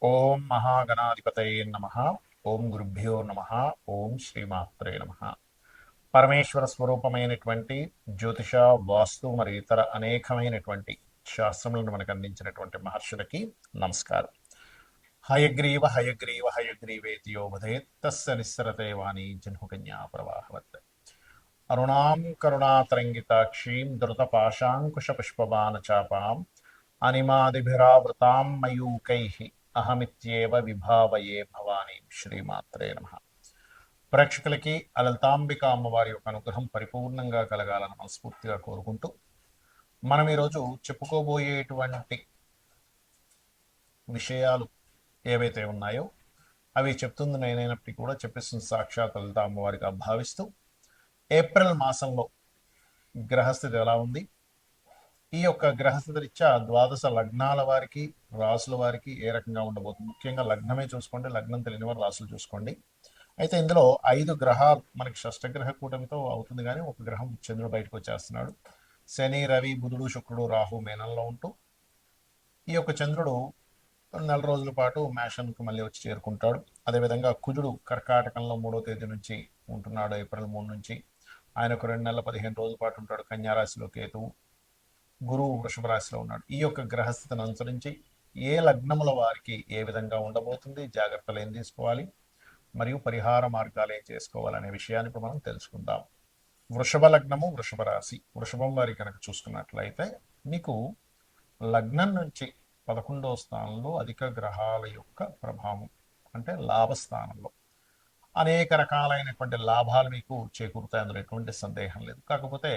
ఓం మహాగణాధిపతయే నమ. ఓం గురుభ్యో నమ. ఓం శ్రీమాత్రే నమ. పరమేశ్వర స్వరూపమైనటువంటి జ్యోతిష, వాస్తు మరియు ఇతర అనేకమైనటువంటి శాస్త్రములను మనకు అందించినటువంటి మహర్షులకి నమస్కారం. హయగ్రీవ హయగ్రీవ హయగ్రీవేతియో వదేత్ తస్య నిస్సరతే వాణి జన్హుకన్యా ప్రవాహవత్. అరుణాం కరుణాతరంగితాక్షీం ధృతపాశాంకుశపుష్పబాణచాపాం అనిమాదిభిరావృతాం మయూకైః అహమిత్యేవ విభావయే భవానీ. శ్రీమాత్రే నమ. ప్రేక్షకులకి అలలితాంబిక అమ్మవారి యొక్క అనుగ్రహం పరిపూర్ణంగా కలగాలని మనస్ఫూర్తిగా కోరుకుంటూ మనం ఈరోజు చెప్పుకోబోయేటువంటి విషయాలు ఏవైతే ఉన్నాయో అవి చెప్తుంది నేనైనప్పటికీ కూడా చెప్పిస్తుంది సాక్షాత్ లలిత అమ్మవారిగా భావిస్తూ ఏప్రిల్ మాసంలో గ్రహస్థితి ఎలా ఉంది, ఈ యొక్క గ్రహస్థితి రీత్యా ద్వాదశ లగ్నాల వారికి, రాసుల వారికి ఏ రకంగా ఉండబోతుంది. ముఖ్యంగా లగ్నమే చూసుకోండి, లగ్నం తెలియని వారు రాసులు చూసుకోండి. అయితే ఇందులో 5 గ్రహాలు మనకి షష్టగ్రహ కూటమితో అవుతుంది, కానీ ఒక గ్రహం చంద్రుడు బయటకు వచ్చేస్తున్నాడు. శని, రవి, బుధుడు, శుక్రుడు, రాహు మేనంలో ఉంటూ ఈ యొక్క చంద్రుడు 4 రోజుల పాటు మేషన్కు మళ్ళీ వచ్చి చేరుకుంటాడు. అదేవిధంగా కుజుడు కర్కాటకంలో 3వ తేదీ నుంచి ఉంటున్నాడు, ఏప్రిల్ 3 నుంచి. ఆయనకు 2 నెలల 15 రోజుల పాటు ఉంటాడు. కన్యారాశిలో కేతువు, గురువు వృషభ రాశిలో ఉన్నాడు. ఈ యొక్క గ్రహస్థితిని అనుసరించి ఏ లగ్నముల వారికి ఏ విధంగా ఉండబోతుంది, జాగ్రత్తలు ఏం తీసుకోవాలి, మరియు పరిహార మార్గాలు ఏం చేసుకోవాలనే విషయాన్ని ఇప్పుడు మనం తెలుసుకుందాం. వృషభ లగ్నము, వృషభ రాశి. వృషభం వారి కనుక చూసుకున్నట్లయితే మీకు లగ్నం నుంచి 11వ స్థానంలో అధిక గ్రహాల యొక్క ప్రభావం, అంటే లాభస్థానంలో అనేక రకాలైనటువంటి లాభాలు మీకు చేకూరుతాయి, అందులో ఎటువంటి సందేహం లేదు. కాకపోతే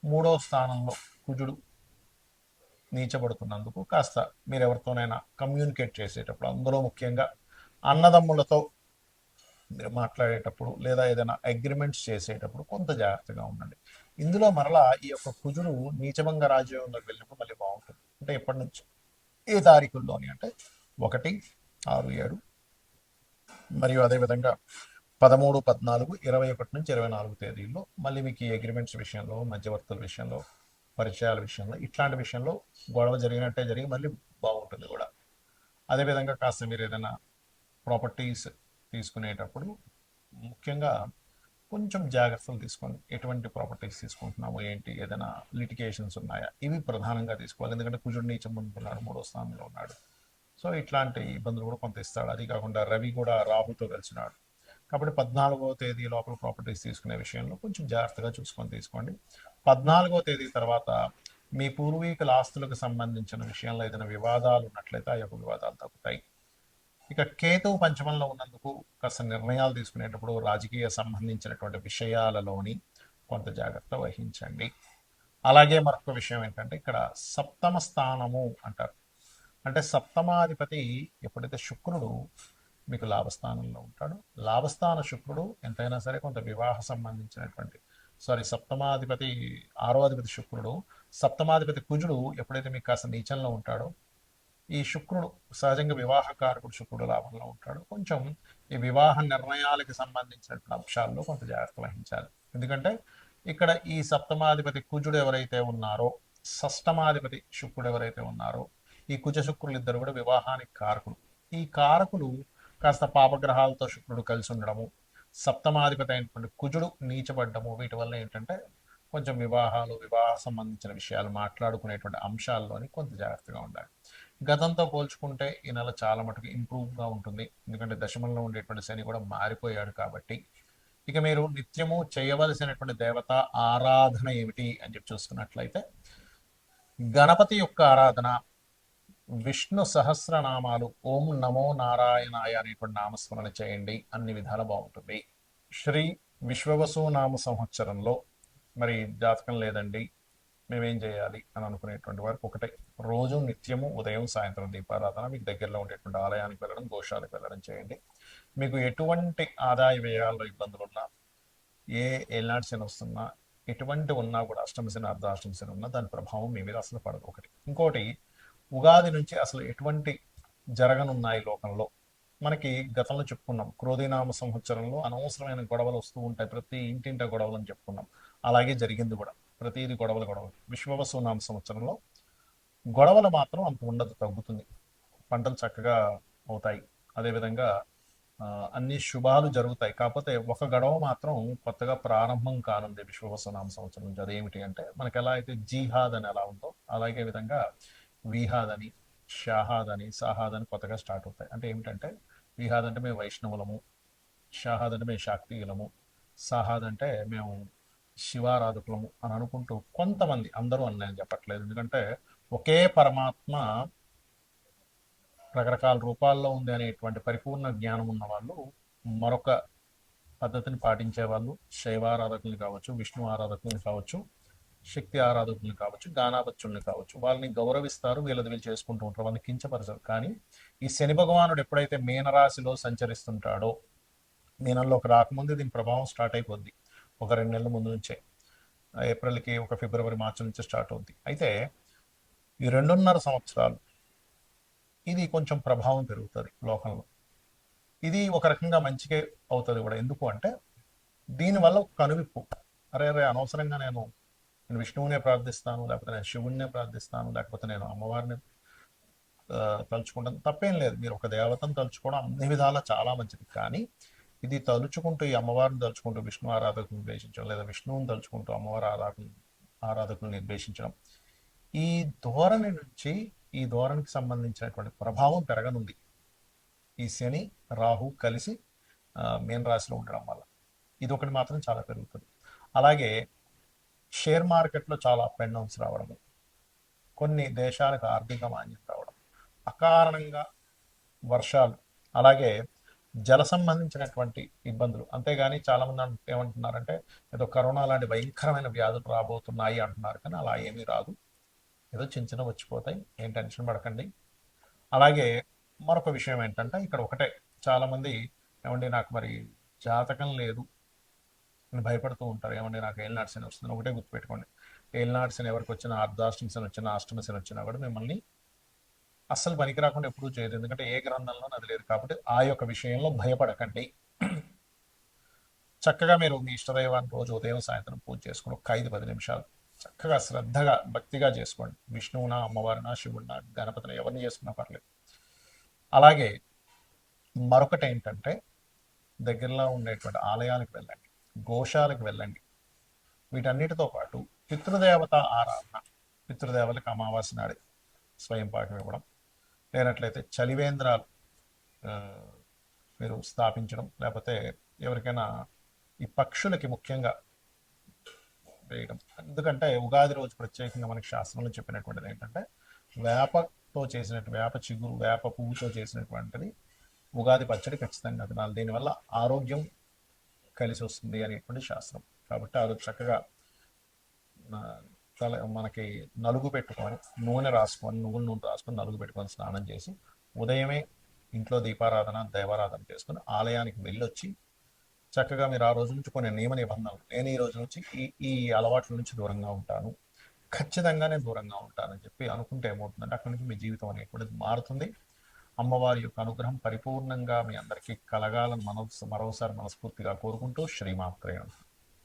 3వ స్థానంలో కుజుడు నీచబడుతున్నందుకు కాస్త మీరు ఎవరితోనైనా కమ్యూనికేట్ చేసేటప్పుడు, అందులో ముఖ్యంగా అన్నదమ్ములతో మీరు మాట్లాడేటప్పుడు లేదా ఏదైనా అగ్రిమెంట్స్ చేసేటప్పుడు కొంత జాగ్రత్తగా ఉండండి. ఇందులో మరలా ఈ యొక్క కుజుడు నీచభంగ రాజ్యంలోకి వెళ్ళినప్పుడు మళ్ళీ బాగుంటుంది. అంటే ఎప్పటి నుంచి, ఏ తారీఖుల్లోని అంటే 1, 6, 7 మరియు అదేవిధంగా 13, 14, 21 నుంచి 24 తేదీల్లో మళ్ళీ మీకు ఈ అగ్రిమెంట్స్ విషయంలో, మధ్యవర్తుల విషయంలో, పరిచయాల విషయంలో, ఇట్లాంటి విషయంలో గొడవ జరిగినట్టే జరిగి మళ్ళీ బాగుంటుంది కూడా. అదేవిధంగా కాస్త మీరు ఏదైనా ప్రాపర్టీస్ తీసుకునేటప్పుడు ముఖ్యంగా కొంచెం జాగ్రత్తలు తీసుకోండి. ఎటువంటి ప్రాపర్టీస్ తీసుకుంటున్నాము ఏంటి, ఏదైనా లిటిగేషన్స్ ఉన్నాయా, ఇవి ప్రధానంగా తీసుకోవాలి. ఎందుకంటే కుజుడు నీచం ఉంటున్నాడు, 3వ స్థానంలో ఉన్నాడు. సో ఇట్లాంటి ఇబ్బందులు కూడా కొంత ఇస్తాడు. అది కాకుండా రవి కూడా రాహుతో కలిసినాడు. కాబట్టి 14వ తేదీ లోపల ప్రాపర్టీస్ తీసుకునే విషయంలో కొంచెం జాగ్రత్తగా చూసుకొని తీసుకోండి. 14వ తేదీ తర్వాత మీ పూర్వీకుల ఆస్తులకు సంబంధించిన విషయంలో ఏదైనా వివాదాలు ఉన్నట్లయితే ఆ యొక్క వివాదాలు తగ్గుతాయి. ఇక కేతువు పంచమంలో ఉన్నందుకు కాస్త నిర్ణయాలు తీసుకునేటప్పుడు రాజకీయ సంబంధించినటువంటి విషయాలలోని కొంత జాగ్రత్త వహించండి. అలాగే మరొక విషయం ఏంటంటే ఇక్కడ సప్తమ స్థానము అంటారు. అంటే సప్తమాధిపతి ఎప్పుడైతే శుక్రుడు మీకు లాభస్థానంలో ఉంటాడో, లాభస్థాన శుక్రుడు ఎంతైనా సరే కొంత వివాహ సంబంధించినటువంటి, సప్తమాధిపతి 6వ అధిపతి శుక్రుడు, సప్తమాధిపతి కుజుడు ఎప్పుడైతే మీకు కాస్త నీచంలో ఉంటాడో, ఈ శుక్రుడు సహజంగా వివాహకారకుడు శుక్రుడు లాభంలో ఉంటాడు. కొంచెం ఈ వివాహ నిర్ణయాలకు సంబంధించినటువంటి అంశాల్లో కొంత జాగ్రత్త వహించాలి. ఎందుకంటే ఇక్కడ ఈ సప్తమాధిపతి కుజుడు ఎవరైతే ఉన్నారో, షష్టమాధిపతి శుక్రుడు ఎవరైతే ఉన్నారో, ఈ కుజ శుక్రులు ఇద్దరు కూడా వివాహానికి కారకులు. ఈ కారకులు కాస్త పాపగ్రహాలతో శుక్రుడు కలిసి ఉండడము, సప్తమాధిపతి అయినటువంటి కుజుడు నీచబడ్డము, వీటి వల్ల ఏంటంటే కొంచెం వివాహాలు, వివాహ సంబంధించిన విషయాలు మాట్లాడుకునేటువంటి అంశాల్లోని కొంత జాగ్రత్తగా ఉండాలి. గతంతో పోల్చుకుంటే ఈ నెల చాలా మటుకు ఇంప్రూవ్గా ఉంటుంది. ఎందుకంటే దశమంలో ఉండేటువంటి శని కూడా మారిపోయాడు. కాబట్టి ఇక మీరు నిత్యము చేయవలసినటువంటి దేవత ఆరాధన ఏమిటి అని చెప్పి చూసుకున్నట్లయితే, గణపతి యొక్క ఆరాధన, విష్ణు సహస్రనామాలు, ఓం నమో నారాయణాయ అనేటువంటి నామస్మరణ చేయండి, అన్ని విధాల బాగుంటుంది. శ్రీ విశ్వవసు నామ సంవత్సరంలో మరి జాతకం లేదండి, మేమేం చేయాలి అని అనుకునేటువంటి వారికి ఒకటే, రోజు నిత్యము ఉదయం సాయంత్రం దీపారాధన, మీకు దగ్గరలో ఉండేటువంటి ఆలయానికి వెళ్ళడం, గోశాలకు వెళ్ళడం చేయండి. మీకు ఎటువంటి ఆదాయ వ్యయాల్లో ఇబ్బందులు ఉన్నా, ఏ ఏనాటి శని వస్తున్నా, ఎటువంటి ఉన్నా కూడా, అష్టమ శని, అర్ధాష్టమ శని ఉన్నా దాని ప్రభావం మీ మీద అసలు పడదు. ఒకటి. ఇంకోటి, ఉగాది నుంచి అసలు ఎటువంటి జరగనున్నాయి లోకంలో, మనకి గతంలో చెప్పుకున్నాం. క్రోధినామ సంవత్సరంలో అనవసరమైన గొడవలు వస్తూ ఉంటాయి, ప్రతి ఇంటింట గొడవలు అని చెప్పుకున్నాం. అలాగే జరిగింది కూడా, ప్రతిదీ గొడవలు. విశ్వవసు నామ సంవత్సరంలో గొడవలు మాత్రం అంత ఉండదు, తగ్గుతుంది. పంటలు చక్కగా అవుతాయి. అదేవిధంగా అన్ని శుభాలు జరుగుతాయి. కాకపోతే ఒక గడవ మాత్రం కొత్తగా ప్రారంభం కానుంది విశ్వవసనామ సంవత్సరం నుంచి. అదేమిటి అంటే మనకి ఎలా అయితే జీహాద్ అని ఎలా ఉందో అలాగే విధంగా విహాద్ అని, షాహాద్ అని, సాహాద్ అని కొత్తగా స్టార్ట్ అవుతాయి. అంటే ఏమిటంటే విహాద్ అంటే మేము వైష్ణవులము, షాహాద్ అంటే మేము శాక్తీయులము, సాహాద్ అంటే మేము శివారాధకులము అని అనుకుంటూ కొంతమంది, అందరూ అని నేను చెప్పట్లేదు, ఎందుకంటే ఒకే పరమాత్మ రకరకాల రూపాల్లో ఉంది అనేటువంటి పరిపూర్ణ జ్ఞానం ఉన్న వాళ్ళు మరొక పద్ధతిని పాటించే వాళ్ళు శైవారాధకులు కావచ్చు, విష్ణు ఆరాధకులు కావచ్చు, శక్తి ఆరాధకులు కావచ్చు, గానాపత్యుల్ని కావచ్చు, వాళ్ళని గౌరవిస్తారు, వీళ్ళది వీళ్ళు చేసుకుంటూ ఉంటారు, వాళ్ళని కించపరచరు. కానీ ఈ శని భగవానుడు ఎప్పుడైతే మీనరాశిలో సంచరిస్తుంటాడో, మీనంలోకి రాకముందే దీని ప్రభావం స్టార్ట్ అయిపోద్ది. ఒక 2 నెలల ముందు నుంచే, ఏప్రిల్కి ఒక ఫిబ్రవరి మార్చి నుంచి స్టార్ట్ అవుద్ది. అయితే ఈ 2.5 సంవత్సరాలు ఇది కొంచెం ప్రభావం పెరుగుతుంది లోకంలో. ఇది ఒక రకంగా మంచిగా అవుతుంది కూడా. ఎందుకు అంటే దీనివల్ల ఒక కనువిప్పు. అరే అరే అనవసరంగా నేను విష్ణువునే ప్రార్థిస్తాను, లేకపోతే నేను శివుణ్ణే ప్రార్థిస్తాను, లేకపోతే నేను అమ్మవారిని తలుచుకుంటాను, తప్పేం లేదు. మీరు ఒక దేవతను తలుచుకోవడం అన్ని విధాలా చాలా మంచిది. కానీ ఇది తలుచుకుంటూ ఈ అమ్మవారిని తలుచుకుంటూ విష్ణు ఆరాధకులను ద్వేషించడం, లేదా విష్ణువుని తలుచుకుంటూ అమ్మవారి ఆరాధకులను నిర్దేశించడం, ఈ ధోరణి నుంచి ఈ ధోరణికి సంబంధించినటువంటి ప్రభావం పెరగనుంది ఈ శని రాహు కలిసి మీన రాశిలో ఉండడం వల్ల. ఇది ఒకటి మాత్రం చాలా పెరుగుతుంది. అలాగే షేర్ మార్కెట్లో చాలా అప్ అండ్ డౌన్స్ రావడము, కొన్ని దేశాలకు ఆర్థిక మాంద్యం రావడం, అకారణంగా వర్షాలు, అలాగే జల సంబంధించినటువంటి ఇబ్బందులు. అంతేగాని చాలామంది ఏమంటున్నారంటే ఏదో కరోనా లాంటి భయంకరమైన వ్యాధులు రాబోతున్నాయి అంటున్నారు, కానీ అలా ఏమీ రాదు, ఏదో చిన్న చిన్న వచ్చిపోతాయి, ఏం టెన్షన్ పడకండి. అలాగే మరొక విషయం ఏంటంటే ఇక్కడ ఒకటే, చాలామంది ఏమండి నాకు మరి జాతకం లేదు అని భయపడుతూ ఉంటారు. ఏమండి నాకు ఏలినాటి శని వస్తుంది. ఒకటే గుర్తుపెట్టుకోండి, ఏలినాటి శని ఎవరికి వచ్చినా, అర్ధాష్టమి శని వచ్చినా, అష్టమ శని వచ్చినా కూడా మిమ్మల్ని అస్సలు పనికి రాకుండా ఎప్పుడూ చేయదు. ఎందుకంటే ఏ గ్రంథంలో అది లేదు. కాబట్టి ఆ యొక్క విషయంలో భయపడకండి. చక్కగా మీరు మీ ఇష్టదైవాన్ని రోజు ఉదయం సాయంత్రం పూజ చేసుకుని ఒక 5-10 నిమిషాలు చక్కగా శ్రద్ధగా భక్తిగా చేసుకోండి. విష్ణువునా, అమ్మవారినా, శివుడినా, గణపతిని ఎవరిని చేసుకున్నా పర్లేదు. అలాగే మరొకటి ఏంటంటే దగ్గరలో ఉండేటువంటి ఆలయాలకు వెళ్ళండి, గోశాలకు వెళ్ళండి. వీటన్నిటితో పాటు పితృదేవత ఆరాధన, పితృదేవతలకు అమావాస్య నాడు స్వయం పాకం ఇవ్వడం, లేనట్లయితే చలివేంద్రాలు మీరు స్థాపించడం, లేకపోతే ఎవరికైనా ఈ పక్షులకి ముఖ్యంగా వేయడం. ఎందుకంటే ఉగాది రోజు ప్రత్యేకంగా మనకి శాస్త్రంలో చెప్పినటువంటిది ఏంటంటే వేపతో చేసినట్టు, వేప చిగురు, వేప పువ్వుతో చేసినటువంటిది ఉగాది పచ్చడి ఖచ్చితంగా తినాలి. దీనివల్ల ఆరోగ్యం కలిసి వస్తుంది అనేటువంటి శాస్త్రం. కాబట్టి ఆ రోజు చక్కగా మనకి నలుగు పెట్టుకొని, నూనె రాసుకొని, నువ్వుల నూనె రాసుకొని నలుగు పెట్టుకొని స్నానం చేసి ఉదయమే ఇంట్లో దీపారాధన, దైవారాధన చేసుకుని ఆలయానికి వెళ్ళొచ్చి చక్కగా మీరు ఆ రోజు నుంచి కొన్ని నియమ నిబంధనలు, నేను ఈ రోజు నుంచి ఈ అలవాట్ల నుంచి దూరంగా ఉంటాను, ఖచ్చితంగా నేను దూరంగా ఉంటానని చెప్పి అనుకుంటే ఏమవుతుందంటే అక్కడి నుంచి మీ జీవితం అనేటువంటిది మారుతుంది. అమ్మవారి యొక్క అనుగ్రహం పరిపూర్ణంగా మీ అందరికీ కలగాలని మరోసారి మనస్ఫూర్తిగా కోరుకుంటూ శ్రీమాత్రేయం.